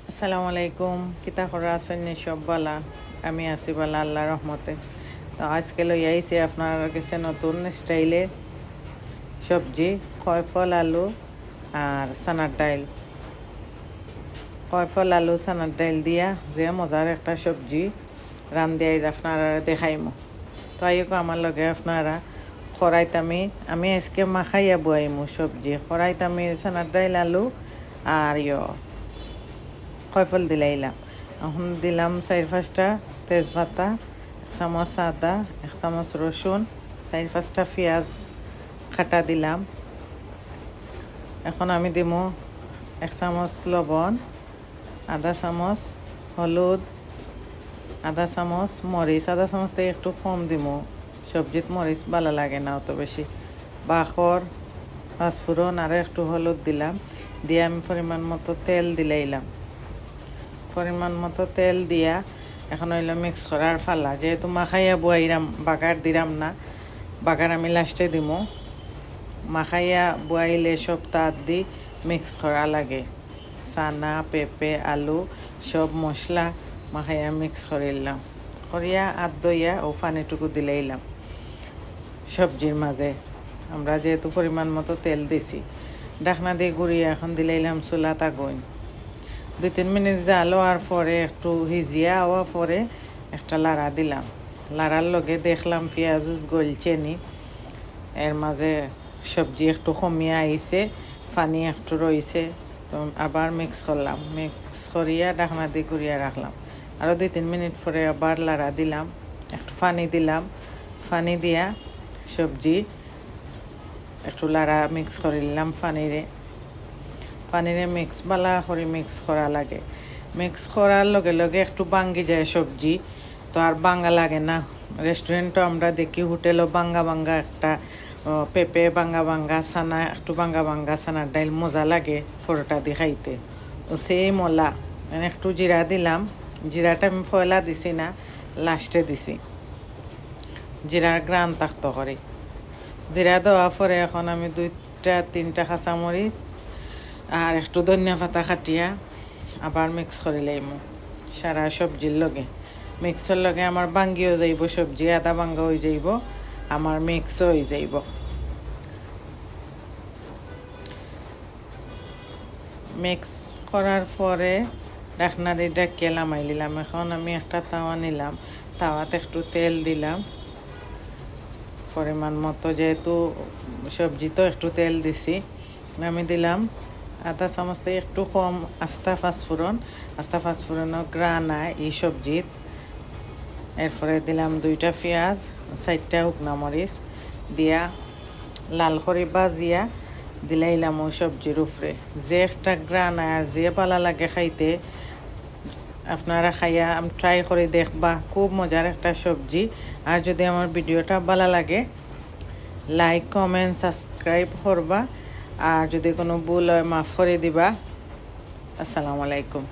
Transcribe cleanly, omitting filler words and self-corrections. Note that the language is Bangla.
আসসালামু আলাইকুম। কিতা করা আছেন সব বালা? আমি আছি বালা আল্লাহর রহমতে। তো আজকে লই আইছি আপনার কাছে নতুন স্টাইলে সবজি, কয়ফল আলু আর সানার ডাইল। কয়ফল আলু সানার ডাইল দিয়া যে মজার একটা সবজি রান্ধিয়াই আপনারা দেখাইমু। তো আইকো আমার লগে আপনারা খরাইত আমি আজকে মাখাইয়া বুয়াইমু সবজি। খরাইত আমি সানার ডাইল আলু আর কয়ফল দিলাইলাম। এখন দিলাম 4-5টা তেজপাতা, 1 চামচ আদা, 1 চামচ রসুন, 4-5টা পেঁয়াজ কাটা দিলাম। এখন আমি দিমু 1 চামচ লবণ, আধা চামচ হলুদ, আধা চামচ মরিচ। আধা চামচ থেকে একটু কম দিমু, সবজিত মরিচ ভালো লাগে না অত বেশি। বাখর, পাঁচফোড়ন আর একটু হলুদ দিলাম। দিয়ে আমি পরিমাণ মতো তেল দিলাইলাম। পরিমাণ মতো তেল দিয়া এখন হইল মিক্স করার ফালা। যেহেতু মাখাইয়া বুয়াইরাম, বাগার দিলাম না, বাগার আমি লাস্টে দিমু। মাখাইয়া বুয়াইলে সব তাত দি মিক্স করা লাগে। চানা, পেঁপে, আলু সব মশলা মাখাইয়া মিক্স করিলাম। করিয়া দইয়া ও পানিটুকু দিলাইলাম সবজির মাঝে। আমরা যেহেতু পরিমাণ মতো তেল দিছি, ঢাকনা দিয়ে গুড়িয়ে এখন দিলাইলাম চুলাত আগুন। 2-3 মিনিট জাল হওয়ার পরে একটু হিজিয়া হওয়ার পরে একটা লাড়া দিলাম। লাড়ার লগে দেখলাম পেঁয়াজ গলছে নি, এর মাঝে সবজি একটু কমিয়ে আইছে, পানি একটু রয়েছে। তো আবার মিক্স করলাম, মিক্স করিয়া ঢাকনা দিয়ে ঘুরিয়ে রাখলাম। আরও 2-3 মিনিট পরে আবার লাড়া দিলাম, একটু পানি দিলাম। পানি দিয়া সবজি একটু লাড়া মিক্স করে নিলাম। পানিরে মিক্স বালা করে মিক্স করা লাগে। মিক্স করার লগে লগে একটু বাঙ্গি যায় সবজি, তো আর বাঙ্গা লাগে না। রেস্টুরেন্টও আমরা দেখি, হোটেলও বাঙ্গা একটা পেঁপে বাঙ্গা ছানা, একটু বাঙ্গা ছানার ডাইল মজা লাগে পরোটা দিয়ে খাইতে। তো সেই মলা একটু জিরা দিলাম। জিরাটা আমি ফয়লা দিছি না, লাস্টে দিছি, জিরার গ্রান থাকতো করে। জিরা দেওয়া পরে এখন আমি 2-3টা কাঁচামরিচ আর একটু ধনিয়া পাতা কাটিয়া আবার মিক্স করে লাইমু সারা সবজির লগে। মিক্সর লগে আমার বাঙ্গিও যাইব সবজি, আদা বাঙ্গা হয়ে যাইব, আমার মিক্সও হয়ে যাইব। মিক্স করার পরে ঢাকনা দিয়ে ঢাকিয়ে নামাই নিলাম। এখন আমি একটা তাওয়া নিলাম, তাওয়াতে একটু তেল দিলাম পরিমাণ মতো, যেহেতু সবজি তো একটু তেল দিছি। আমি দিলাম আধা চামচ থেকে একটু কম আস্তা পাঁচফোড়নও গ্রান আয় এই সবজিত। এরপরে দিলাম 2টা পেঁয়াজ, 4টা শুকনা মরিচ দিয়া লাল করে বাজিয়া দিলাইলাম ওই সবজির উপরে। যে একটা গ্রান আয় আর যে পালা লাগে খাইতে, আপনারা খাইয়া ট্রাই করে দেখবা, খুব মজার একটা সবজি। আর যদি আমার ভিডিওটা ভালো লাগে লাইক, কমেন্ট, সাবস্ক্রাইব করবা। আর যদি কোনো ভুল হয় মাফ করে দিবা। আসসালামু আলাইকুম।